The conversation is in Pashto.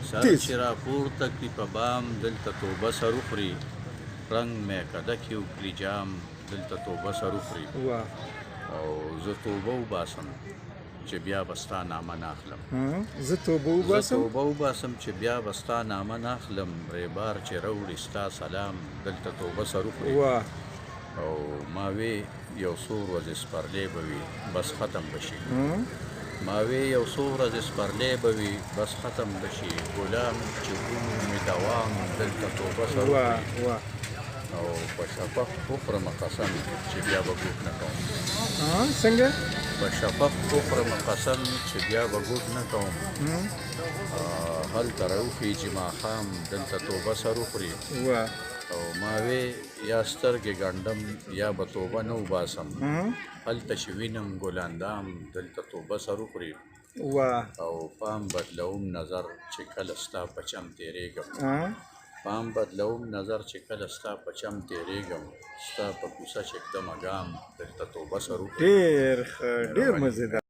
سر تیز چې راپورته کړي په بام دلته توبه سر وخوري رنګ مې کده کې وکړي جام دلته توبه سر وخوري واه او زه توبه وباسم چې بیا به ستا نامه نه اخلم زه توبه زه وباسم توبه وباسم چې بیا به ستا نامه نه اخلم ریبار چې راوړي ستا سلام دلته توبه سر وخوري واه او ما وی یو څو ورځې سپرلی به وي بس ختم به شي ما وی یو څو ورځې سپرلی به وي بس ختم به شي غلام چې عمر مې دوام دلته توبه سر واه وخوري واه او په شفق وخورم قسم چې بیا به ګوټ نه کوم څنګه په شفق وخورم قسم چې بیا به ګوټ نه کوم هلته راوخیږي ماښام دلته توبه سر وخوري واه او ما وی یا سترګې ګنډم یا به توبه نه وباسم هلته چې وینم ګلاندام دلته توبه سر وخوري واه او پام بدلوم نظر چې کله ستا په چم تېرېږم پام بدلوم نظر چې کله ستا په چم تېرېږم ستا په کوڅه چې ږدمه ګام دلته توبه سر وکړي ډېر ښه ډېر مزېدار